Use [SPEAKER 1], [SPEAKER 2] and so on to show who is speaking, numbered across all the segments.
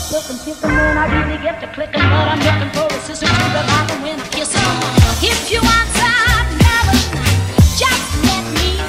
[SPEAKER 1] silk and kicking when I really get to clicking, but I'm looking for a sister to the rock and win a kiss. If you want some love, just let me know.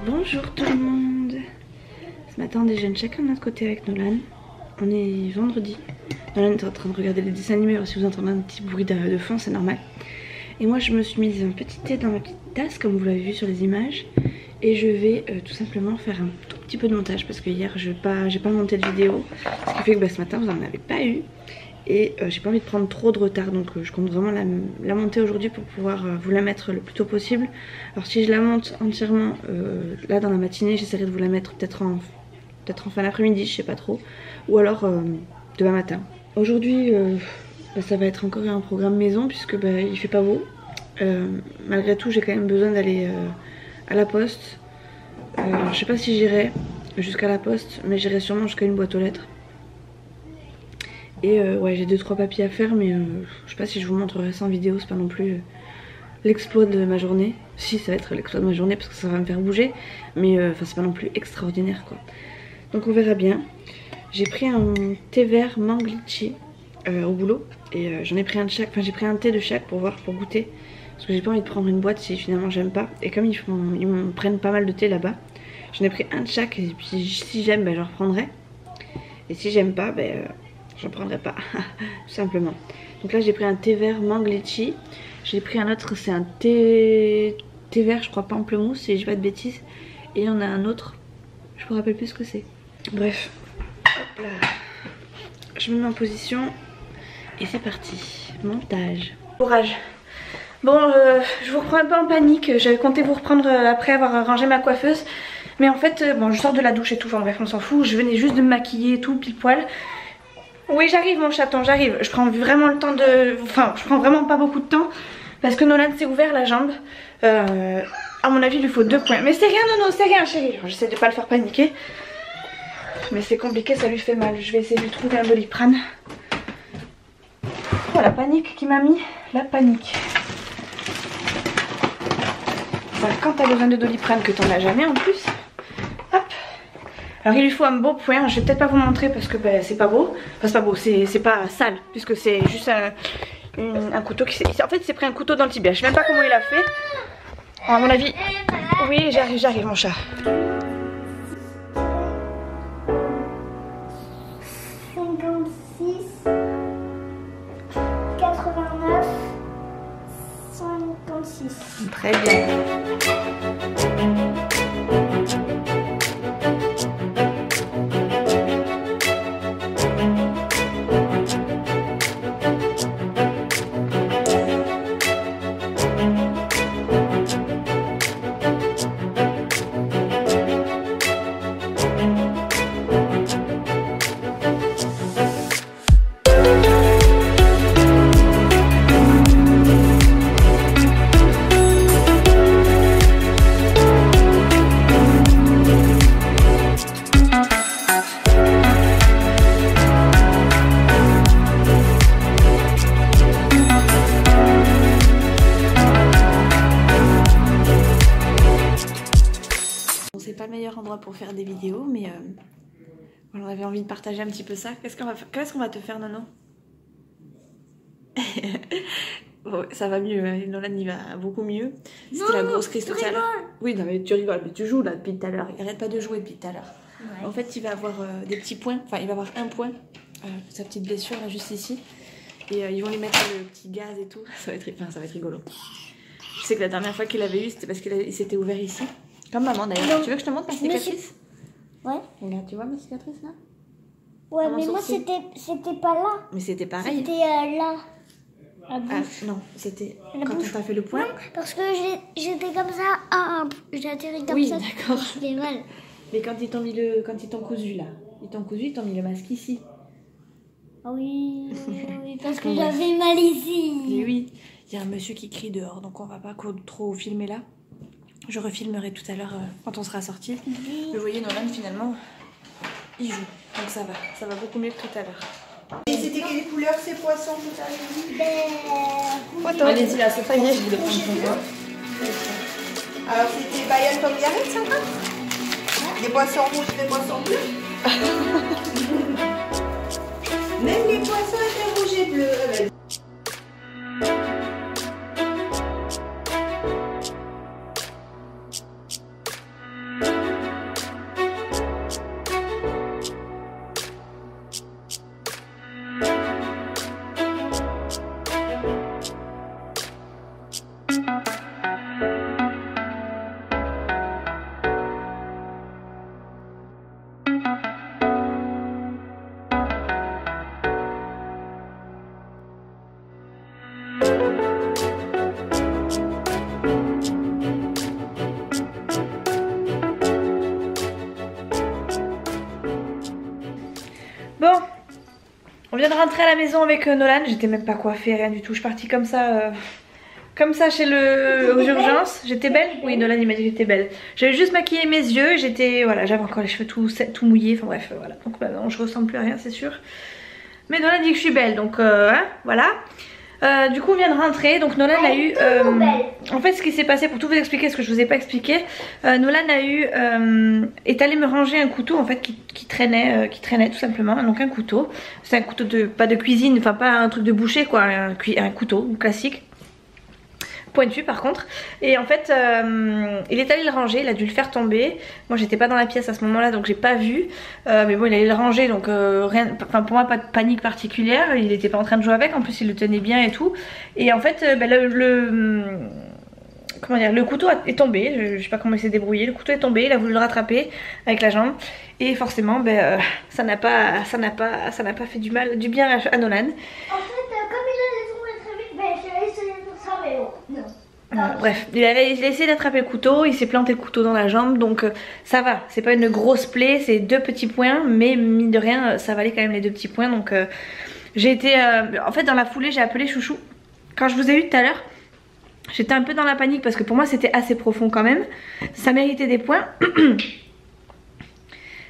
[SPEAKER 2] Bonjour tout le monde. Ce matin on déjeune chacun de notre côté avec Nolan. On est vendredi. Nolan est en train de regarder les dessins animés, alors si vous entendez un petit bruit de fond c'est normal. Et moi je me suis mise un petit thé dans ma petite tasse comme vous l'avez vu sur les images. Et je vais tout simplement faire un tout petit peu de montage parce que hier j'ai pas monté de vidéo. Ce qui fait que ce matin vous n'en avez pas eu. Et j'ai pas envie de prendre trop de retard, donc je compte vraiment la monter aujourd'hui pour pouvoir vous la mettre le plus tôt possible. Alors si je la monte entièrement là dans la matinée, j'essaierai de vous la mettre peut-être en fin d'après-midi, je sais pas trop, ou alors demain matin. Aujourd'hui ça va être encore un programme maison puisque il fait pas beau. Malgré tout j'ai quand même besoin d'aller à la poste. Je sais pas si j'irai jusqu'à la poste, mais j'irai sûrement jusqu'à une boîte aux lettres. Et ouais, j'ai 2-3 papiers à faire, mais je sais pas si je vous montrerai ça en vidéo, c'est pas non plus l'exploit de ma journée. Si, ça va être l'exploit de ma journée parce que ça va me faire bouger, mais c'est pas non plus extraordinaire quoi. Donc on verra bien. J'ai pris un thé vert mangue litchi au boulot et j'en ai pris un de chaque, enfin j'ai pris un thé de chaque pour voir, pour goûter. Parce que j'ai pas envie de prendre une boîte si finalement j'aime pas. Et comme ils me prennent pas mal de thé là-bas, j'en ai pris un de chaque et puis si j'aime, je reprendrai. Et si j'aime pas, j'en prendrai pas, tout simplement. Donc là j'ai pris un thé vert mangue litchi. J'ai pris un autre, c'est un thé vert, je crois pamplemousse, si je dis pas de bêtises. Et il y en a un autre, je me rappelle plus ce que c'est. Bref, hop là. Je me mets en position et c'est parti. Montage. Courage. Bon, je vous reprends un peu en panique. J'avais compté vous reprendre après avoir rangé ma coiffeuse. Mais en fait, bon, je sors de la douche et tout, enfin bref, on s'en fout. Je venais juste de me maquiller et tout, pile poil. Oui, j'arrive mon chaton, j'arrive. Je prends vraiment le temps de... Enfin, je prends vraiment pas beaucoup de temps. Parce que Nolan s'est ouvert la jambe. À mon avis, il lui faut 2 points. Mais c'est rien, non, c'est rien, chérie. J'essaie de pas le faire paniquer. Mais c'est compliqué, ça lui fait mal. Je vais essayer de lui trouver un Doliprane. Oh, la panique qui m'a mis. La panique. Enfin, quand t'as besoin de Doliprane que t'en as jamais en plus. Hop. Alors il lui faut un beau point, je vais peut-être pas vous montrer parce que c'est pas beau. Enfin c'est pas beau, c'est pas sale puisque c'est juste un couteau qui s'est... En fait il s'est pris un couteau dans le tibia, je sais même pas comment il a fait. Alors, à mon avis... Oui j'arrive mon chat. Très bien. c'est pas le meilleur endroit pour faire des vidéos, mais on avait envie de partager un petit peu ça. Qu'est-ce qu'on va te faire, Nono? Bon, ça va mieux, hein. Nolan il va beaucoup mieux. C'était la grosse crise tout à l'heure. Oui, non mais tu rigoles, mais tu joues là depuis tout à l'heure. Il arrête pas de jouer depuis tout à l'heure. Ouais. En fait, il va avoir des petits points, enfin il va avoir un point, sa petite blessure là juste ici. Et ils vont lui mettre le petit gaz et tout. Ça va être rigolo. Je sais que la dernière fois qu'il avait eu, c'était parce qu'il s'était ouvert ici. Comme maman d'ailleurs. Tu veux que je te montre ma cicatrice? Ouais. Regarde, tu vois ma cicatrice là?
[SPEAKER 3] Ouais, mais moi c'était pas là.
[SPEAKER 2] Mais c'était pareil.
[SPEAKER 3] C'était là. La bouche.
[SPEAKER 2] Non, c'était quand on t'a fait le point.
[SPEAKER 3] Non, parce que j'étais comme ça. J'ai atterri comme ça.
[SPEAKER 2] Oui, d'accord.
[SPEAKER 3] J'ai mal.
[SPEAKER 2] Mais quand ils t'ont cousu là, ils t'ont mis le masque ici.
[SPEAKER 3] Oui, parce que j'avais mal ici.
[SPEAKER 2] Et oui, il y a un monsieur qui crie dehors, donc on va pas trop filmer là. Je refilmerai tout à l'heure quand on sera sorti. Vous voyez, Nolan finalement, il joue, donc ça va beaucoup mieux que tout à l'heure.
[SPEAKER 4] Et c'était quelle couleur ces poissons tout à l'heure?
[SPEAKER 2] Allez-y là, c'est ça, je voulais prendre ton doigt.
[SPEAKER 4] Alors c'était Bayonne comme Gareth, ça? Des poissons rouges, des poissons bleus. Même les poissons étaient rouges et bleus.
[SPEAKER 2] Bon, on vient de rentrer à la maison avec Nolan. J'étais même pas coiffée, rien du tout. Je suis partie comme ça aux urgences. J'étais belle? Oui, Nolan il m'a dit que j'étais belle. J'avais juste maquillé mes yeux. Voilà, j'avais encore les cheveux tout mouillés. Enfin bref, voilà. Donc maintenant je ressemble plus à rien, c'est sûr. Mais Nolan dit que je suis belle, donc voilà. Du coup on vient de rentrer, donc Nolan a eu en fait ce qui s'est passé, pour tout vous expliquer ce que je vous ai pas expliqué, Nolan est allé me ranger un couteau en fait qui traînait tout simplement. Donc un couteau, c'est un couteau pas de cuisine, enfin pas un truc de boucher quoi, un couteau classique, pointu par contre. Et en fait il est allé le ranger, il a dû le faire tomber. Moi j'étais pas dans la pièce à ce moment là, donc j'ai pas vu, mais bon il allait le ranger, donc rien, enfin pour moi pas de panique particulière. Il était pas en train de jouer avec, en plus il le tenait bien et tout. Et en fait comment dire, le couteau est tombé, je sais pas comment il s'est débrouillé, le couteau est tombé, il a voulu le rattraper avec la jambe. Et forcément ça n'a pas fait du bien à Nolan.
[SPEAKER 3] En fait, comme il allait tomber très vite, j'ai essayé de faire ça, mais bon, non.
[SPEAKER 2] Bref, il a essayé d'attraper le couteau, il s'est planté le couteau dans la jambe, donc ça va, c'est pas une grosse plaie, c'est 2 petits points, mais mine de rien, ça valait quand même les 2 petits points. Donc j'ai été, en fait dans la foulée j'ai appelé Chouchou. Quand je vous ai eu tout à l'heure, j'étais un peu dans la panique parce que pour moi c'était assez profond quand même, ça méritait des points.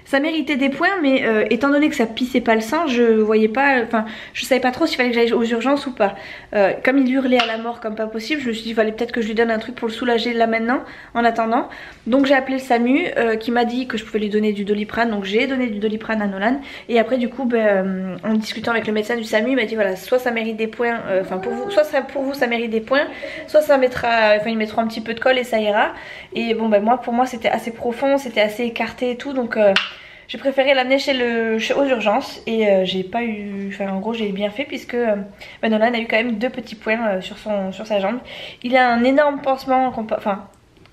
[SPEAKER 2] Ça méritait des points, mais étant donné que ça pissait pas le sang, je voyais pas, enfin je savais pas trop s'il fallait que j'aille aux urgences ou pas. Comme il hurlait à la mort comme pas possible, je me suis dit il fallait peut-être que je lui donne un truc pour le soulager là maintenant en attendant. Donc j'ai appelé le SAMU qui m'a dit que je pouvais lui donner du Doliprane, donc j'ai donné du Doliprane à Nolan. Et après du coup en discutant avec le médecin du SAMU, il m'a dit voilà, soit ça mérite des points, enfin pour vous, soit pour vous ça mérite des points, soit ça mettra, enfin ils mettront un petit peu de colle et ça ira. Et bon pour moi c'était assez profond, c'était assez écarté et tout, donc j'ai préféré l'amener aux urgences. Et j'ai pas eu, enfin en gros j'ai bien fait puisque Nolan a eu quand même 2 petits points sur sa jambe. Il a un énorme pansement, enfin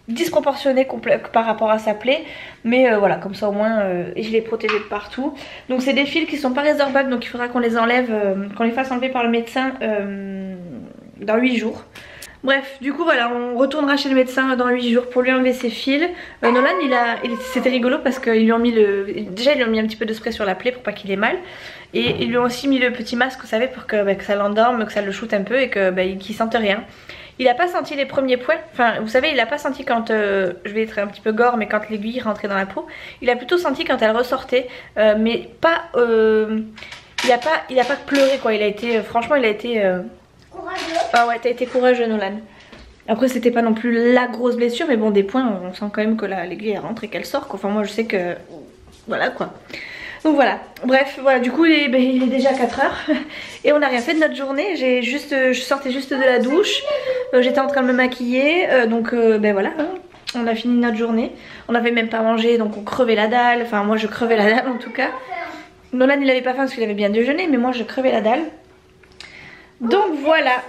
[SPEAKER 2] disproportionné par rapport à sa plaie, mais voilà, comme ça au moins et je l'ai protégé de partout. Donc c'est des fils qui sont pas résorbables, donc il faudra qu'on les enlève, qu'on les fasse enlever par le médecin dans 8 jours. Bref, du coup voilà, on retournera chez le médecin dans 8 jours pour lui enlever ses fils. Nolan, c'était rigolo parce qu'ils lui ont mis déjà ils lui ont mis un petit peu de spray sur la plaie pour pas qu'il ait mal. Et ils lui ont aussi mis le petit masque, vous savez, pour que ça l'endorme, que ça le shoote un peu et qu'il sente rien. Il a pas senti les premiers points, enfin vous savez il a pas senti quand, je vais être un petit peu gore, mais quand l'aiguille rentrait dans la peau. Il a plutôt senti quand elle ressortait, mais pas, il a pas pleuré quoi, franchement il a été... Courageux. Ah ouais, t'as été courageux Nolan. Après c'était pas non plus la grosse blessure, mais bon des points, on sent quand même que l'aiguille elle rentre et qu'elle sort quoi. Enfin moi je sais que voilà quoi. Donc voilà, bref voilà, du coup il est déjà 4h et on n'a rien fait de notre journée. Je sortais juste de la douche, j'étais en train de me maquiller, donc ben voilà, hein, on a fini notre journée. On n'avait même pas mangé, donc on crevait la dalle, enfin moi je crevais la dalle en tout cas. Nolan il avait pas faim parce qu'il avait bien déjeuné, mais moi je crevais la dalle. Donc voilà.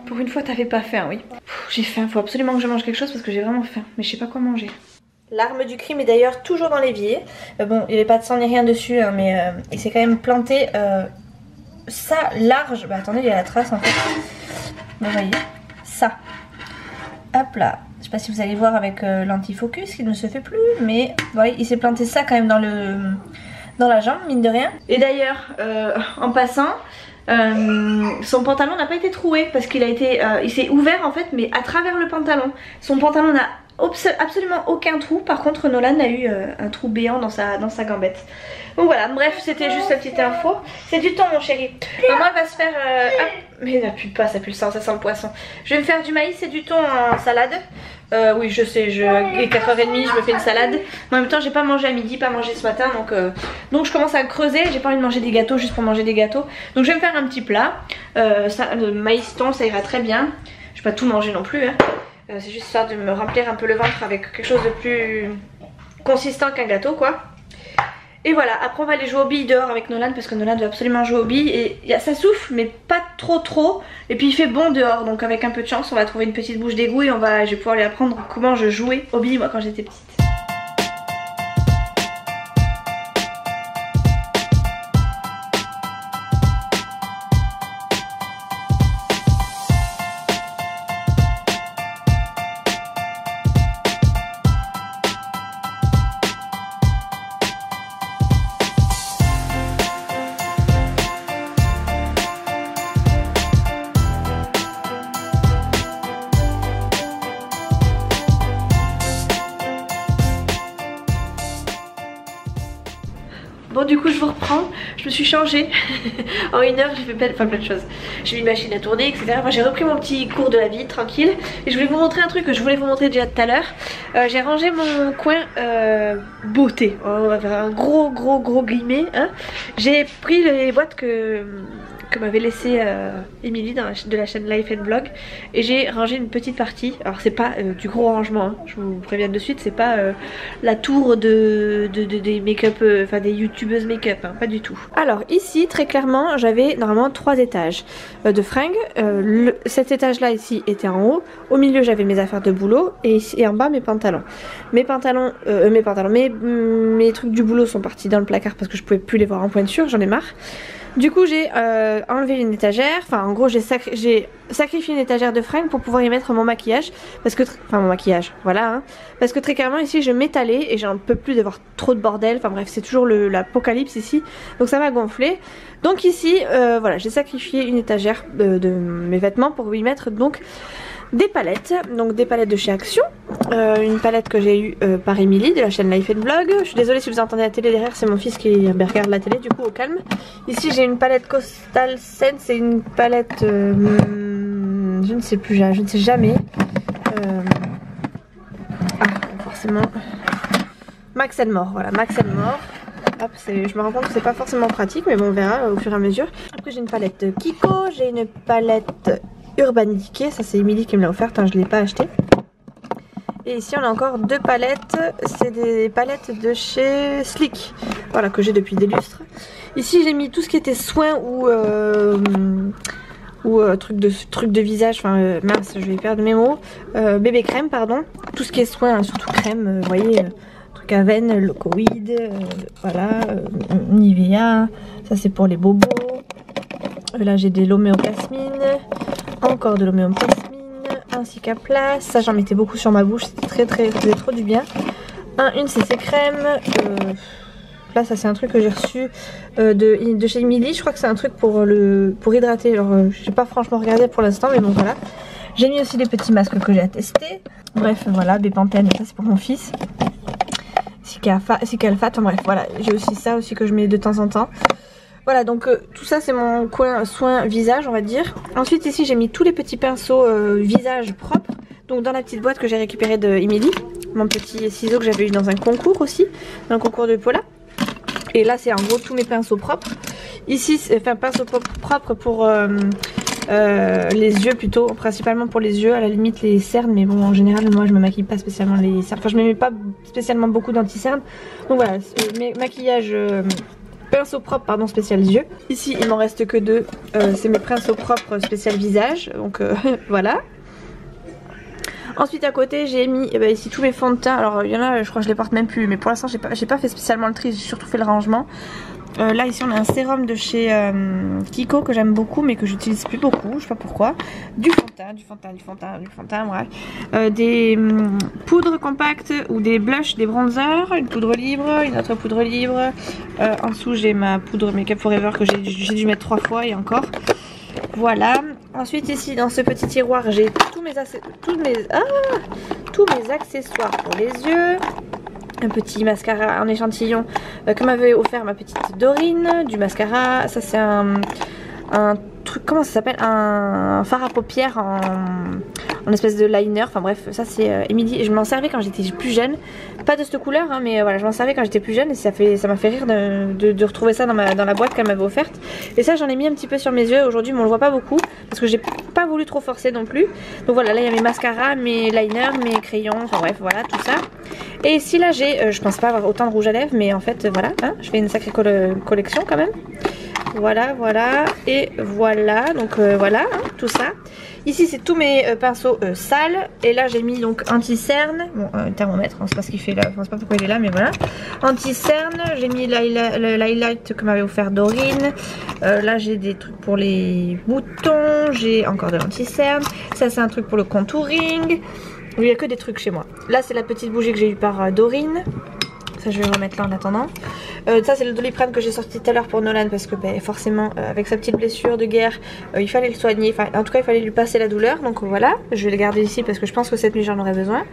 [SPEAKER 2] Pour une fois t'avais pas faim, oui. J'ai faim, faut absolument que je mange quelque chose parce que j'ai vraiment faim, mais je sais pas quoi manger. L'arme du crime est d'ailleurs toujours dans l'évier. Bon, il n'y avait pas de sang ni rien dessus, hein, mais il s'est quand même planté ça large. Bah attendez, il y a la trace en fait. Vous voyez, ça. Hop là. Je sais pas si vous allez voir avec l'antifocus, qui ne se fait plus, mais vous voyez, il s'est planté ça quand même dans la jambe, mine de rien. Et d'ailleurs, en passant, son pantalon n'a pas été troué parce qu'il a été, il s'est ouvert en fait, mais à travers le pantalon. Son pantalon n'a absolument aucun trou. Par contre Nolan a eu un trou béant dans sa gambette. Donc voilà, bref, c'était juste la petite info. C'est du thon mon chéri. Maman va se faire mais ça pue pas, ça pue le sang, ça sent le poisson. Je vais me faire du maïs et du thon en salade. Oui je sais, il est 4h30, je me fais une salade. Mais en même temps j'ai pas mangé à midi, pas mangé ce matin, donc je commence à creuser. J'ai pas envie de manger des gâteaux juste pour manger des gâteaux. Donc je vais me faire un petit plat. Le maïs thon ça ira très bien. Je vais pas tout manger non plus hein. C'est juste ça de me remplir un peu le ventre avec quelque chose de plus consistant qu'un gâteau quoi. Et voilà, après on va aller jouer aux billes dehors avec Nolan parce que Nolan doit absolument jouer aux billes. Et ça souffle mais pas trop. Et puis il fait bon dehors, donc avec un peu de chance on va trouver une petite bouche d'égout et je vais pouvoir lui apprendre comment je jouais aux billes moi quand j'étais petite. Bon du coup je vous reprends, je me suis changée en 1 heure, j'ai fait plein de choses. J'ai mis une machine à tourner etc. Moi j'ai repris mon petit cours de la vie tranquille. Et je voulais vous montrer un truc que je voulais vous montrer déjà tout à l'heure. J'ai rangé mon coin beauté. On va faire un gros guillemet hein. J'ai pris les boîtes que m'avait laissé Émilie de la chaîne Life and Vlog. Et j'ai rangé une petite partie. Alors c'est pas du gros rangement hein. Je vous préviens de suite, c'est pas la tour des make-up, enfin des youtubeuses make-up hein. Pas du tout. Alors ici très clairement j'avais normalement 3 étages de fringues. Cet étage là ici était en haut. Au milieu j'avais mes affaires de boulot. Et en bas mes pantalons. Mes trucs du boulot sont partis dans le placard parce que je pouvais plus les voir en pointure, j'en ai marre. Du coup j'ai enlevé une étagère, enfin en gros j'ai sacrifié une étagère de fringues pour pouvoir y mettre mon maquillage. Parce que, enfin mon maquillage, voilà hein. Parce que très clairement ici je m'étalais et j'en peux plus d'avoir trop de bordel. Enfin bref c'est toujours l'apocalypse ici. Donc ça m'a gonflé. Donc ici voilà j'ai sacrifié une étagère de mes vêtements pour y mettre donc des palettes, donc des palettes de chez Action, une palette que j'ai eue par Émilie de la chaîne Life and Vlog. Je suis désolée si vous entendez la télé derrière, c'est mon fils qui regarde la télé, du coup au calme. Ici j'ai une palette Coastal Scent, c'est une palette, je ne sais plus, je ne sais jamais. Forcément, Max & More, voilà Max & More. Hop, je me rends compte que c'est pas forcément pratique, mais bon on verra au fur et à mesure. Après j'ai une palette Kiko, j'ai une palette Urban Decay, ça c'est Émilie qui me l'a offerte, hein, je ne l'ai pas acheté. Et ici on a encore 2 palettes, c'est des palettes de chez Slick, voilà que j'ai depuis des lustres. Ici j'ai mis tout ce qui était soins ou truc de visage, enfin mince je vais perdre mes mots, bébé crème pardon, tout ce qui est soins, hein, surtout crème, vous voyez, truc à veine, Locoïd, voilà, Nivea, ça c'est pour les bobos. Là j'ai des L'Oméo Jasmine, encore de L'Oméo Jasmine, ainsi qu'à place, ça j'en mettais beaucoup sur ma bouche, c'était faisait trop du bien. Une CC crème, là ça c'est un truc que j'ai reçu de chez Émilie, je crois que c'est un truc pour hydrater, alors j'ai pas franchement regardé pour l'instant mais bon voilà. J'ai mis aussi des petits masques que j'ai à tester, bref voilà, Bepanthen, ça c'est pour mon fils. Cicatrifat, enfin bref voilà, j'ai aussi ça aussi que je mets de temps en temps. Voilà, donc tout ça c'est mon coin soin visage on va dire. Ensuite ici j'ai mis tous les petits pinceaux visage propres. Donc dans la petite boîte que j'ai récupérée de Emily. Mon petit ciseau que j'avais eu dans un concours aussi. Dans un concours de Paula. Et là c'est en gros tous mes pinceaux propres. Ici, enfin pinceaux propres pour les yeux plutôt. Principalement pour les yeux, à la limite les cernes. Mais bon en général moi je me maquille pas spécialement les cernes. Enfin je me mets pas spécialement beaucoup d'anti-cernes. Donc voilà, mes maquillages... pinceau propre pardon spécial yeux. Ici il m'en reste que 2. C'est mes pinceaux propres spécial visage. Donc voilà. Ensuite à côté j'ai mis ici tous mes fonds de teint. Alors il y en a je crois que je les porte même plus. Mais pour l'instant j'ai pas fait spécialement le tri. J'ai surtout fait le rangement. Là ici on a un sérum de chez Kiko que j'aime beaucoup mais que j'utilise plus beaucoup, je sais pas pourquoi. Du fond de teint, bref. Des poudres compactes ou des blushs, des bronzers, une poudre libre, une autre poudre libre. En dessous j'ai ma poudre Make Up Forever que j'ai dû mettre 3 fois et encore. Voilà. Ensuite ici dans ce petit tiroir j'ai tous mes accessoires pour les yeux. Un petit mascara en échantillon que m'avait offert ma petite Dorine. Du mascara, ça c'est un truc, comment ça s'appelle, un fard à paupières en espèce de liner. Enfin bref, ça c'est Emily. Je m'en servais quand j'étais plus jeune. Pas de cette couleur hein, mais voilà, je m'en servais quand j'étais plus jeune. Et ça m'a fait rire de retrouver ça dans la boîte qu'elle m'avait offerte. Et ça j'en ai mis un petit peu sur mes yeux aujourd'hui, mais on le voit pas beaucoup parce que j'ai pas voulu trop forcer non plus. Donc voilà, là il y a mes mascaras, mes liners, mes crayons, enfin bref voilà tout ça. Et ici là j'ai, je pense pas avoir autant de rouge à lèvres, mais en fait voilà, hein, je fais une sacrée collection quand même. Voilà, voilà, et voilà, donc voilà, hein, tout ça. Ici c'est tous mes pinceaux sales. Et là j'ai mis donc anti-cerne. Bon, thermomètre, on sait pas ce qu'il fait là, on sait pas pourquoi il est là, mais voilà. Anti-cerne, j'ai mis l'highlight que m'avait offert Dorine. Là j'ai des trucs pour les boutons, j'ai encore de l'anti-cerne. Ça c'est un truc pour le contouring. Il n'y a que des trucs chez moi. Là c'est la petite bougie que j'ai eue par Dorine. Ça je vais remettre là en attendant. Ça c'est le Doliprane que j'ai sorti tout à l'heure pour Nolan parce que forcément avec sa petite blessure de guerre il fallait le soigner, enfin en tout cas il fallait lui passer la douleur. Donc voilà, je vais le garder ici parce que je pense que cette nuit j'en aurai besoin.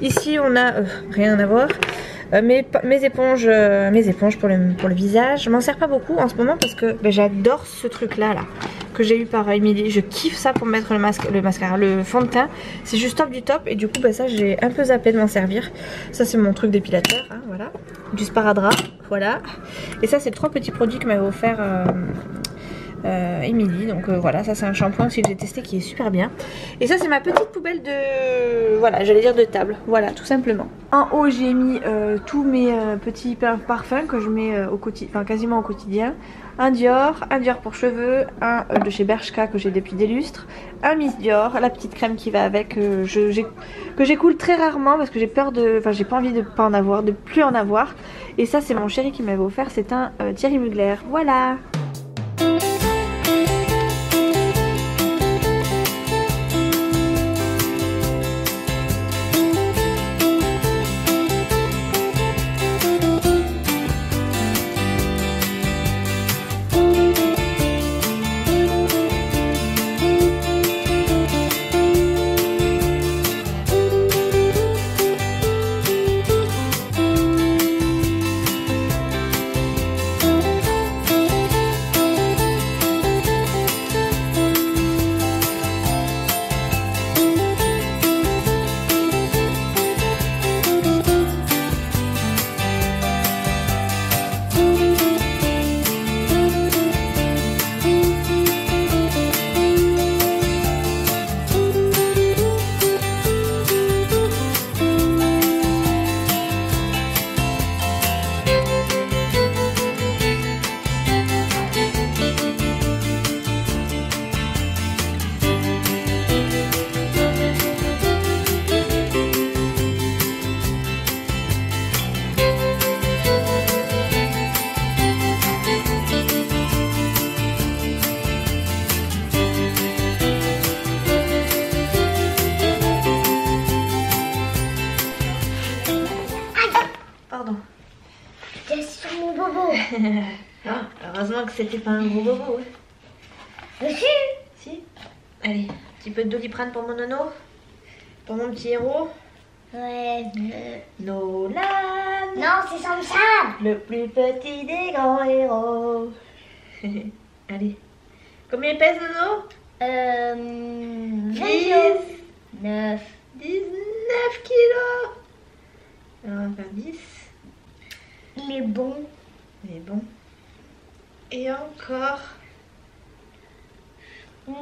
[SPEAKER 2] Ici on a rien à voir. Mes éponges pour le visage. Je m'en sers pas beaucoup en ce moment parce que j'adore ce truc là que j'ai eu par Emily. Je kiffe ça pour mettre le mascara, le fond de teint. C'est juste top du top. Et du coup ça j'ai un peu zappé de m'en servir. Ça c'est mon truc d'épilateur hein, voilà. Du sparadrap, voilà. Et ça c'est le 3 petits produits que m'avait offert Emily. Donc voilà, ça c'est un shampoing aussi que j'ai testé qui est super bien. Et ça c'est ma petite poubelle de, voilà, j'allais dire de table, voilà, tout simplement. En haut j'ai mis tous mes petits parfums que je mets quasiment au quotidien. Un Dior pour cheveux, un de chez Bershka que j'ai depuis des lustres, un Miss Dior, la petite crème qui va avec, que j'écoule très rarement parce que j'ai peur de, enfin j'ai pas envie de pas en avoir, de plus en avoir. Et ça c'est mon chéri qui m'avait offert, c'est un Thierry Mugler, voilà. Heureusement que c'était pas un gros bobo.
[SPEAKER 3] Ouais.
[SPEAKER 2] Si. Allez, un petit peu de Doliprane pour mon nono. Pour mon petit héros.
[SPEAKER 3] Ouais.
[SPEAKER 2] Nolan.
[SPEAKER 3] Non, c'est Sam Sam.
[SPEAKER 2] Le plus petit des grands héros.
[SPEAKER 5] Allez. Combien pèse Nono
[SPEAKER 3] 9.
[SPEAKER 5] 19 kilos. Alors on va faire 10.
[SPEAKER 3] Il est bon.
[SPEAKER 5] Mais bon. Et encore 9.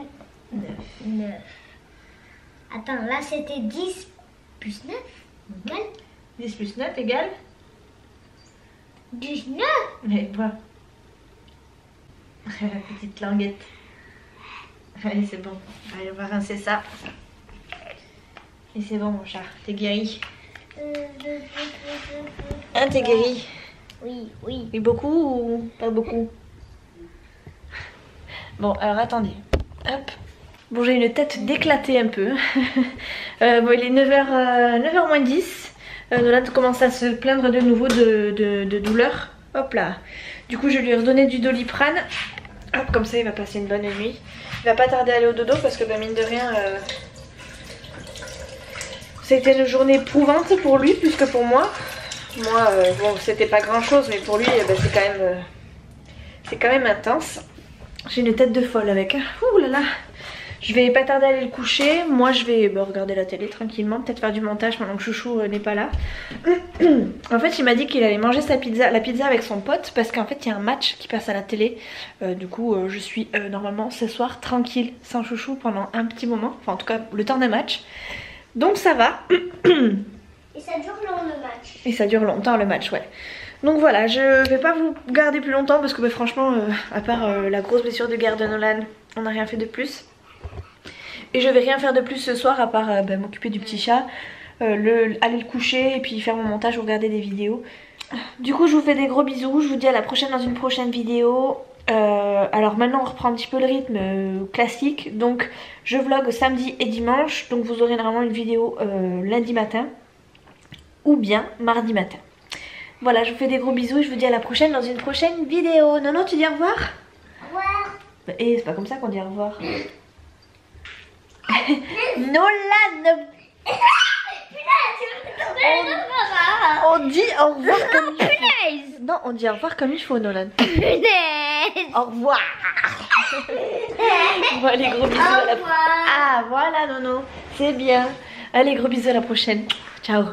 [SPEAKER 3] Attends, là c'était 10 plus 9 égale
[SPEAKER 5] 10 plus 9 égale
[SPEAKER 3] 19.
[SPEAKER 5] Mais quoi? Petite languette. Allez, c'est bon. Allez, on va rincer ça. Et c'est bon, mon chat. T'es guéri. Hein, t'es guéri?
[SPEAKER 3] Oui, oui.
[SPEAKER 5] Oui, beaucoup ou pas beaucoup? Bon, alors attendez. Hop. Bon, j'ai une tête d'éclatée un peu. Bon, il est 9h moins 10. Nolan commence à se plaindre de nouveau de douleur. Hop là. Du coup, je lui ai redonné du Doliprane. Hop, comme ça, il va passer une bonne nuit. Il va pas tarder à aller au dodo parce que, bah, mine de rien, c'était une journée éprouvante pour lui plus que pour moi. Moi, bon, c'était pas grand chose, mais pour lui, bah, c'est quand même intense. J'ai une tête de folle avec. Ouh là là. Je vais pas tarder à aller le coucher. Moi je vais regarder la télé tranquillement. Peut-être faire du montage pendant que Chouchou n'est pas là. En fait il m'a dit qu'il allait manger la pizza avec son pote. Parce qu'en fait il y a un match qui passe à la télé. Du coup je suis normalement ce soir tranquille sans Chouchou pendant un petit moment. Enfin en tout cas le temps d'un match. Donc ça va.
[SPEAKER 3] Et ça dure longtemps le match.
[SPEAKER 5] Et ça dure longtemps le match, ouais. Donc voilà, je vais pas vous garder plus longtemps parce que bah, franchement, à part la grosse blessure de guerre de Nolan, on n'a rien fait de plus. Et je vais rien faire de plus ce soir à part bah, m'occuper du petit chat, aller le coucher et puis faire mon montage ou regarder des vidéos. Du coup je vous fais des gros bisous, je vous dis à la prochaine dans une prochaine vidéo. Alors maintenant on reprend un petit peu le rythme classique, donc je vlog samedi et dimanche, donc vous aurez normalement une vidéo lundi matin ou bien mardi matin. Voilà, je vous fais des gros bisous et je vous dis à la prochaine dans une prochaine vidéo. Nono, tu dis au revoir?
[SPEAKER 3] Au revoir.
[SPEAKER 5] Et c'est pas comme ça qu'on dit au revoir. Nolan, on dit au revoir comme il faut. Non, on dit au revoir comme il faut, Nolan. Au revoir. Bon, allez, gros bisous à la prochaine. Ah, voilà, Nono, c'est bien. Allez, gros bisous à la prochaine. Ciao.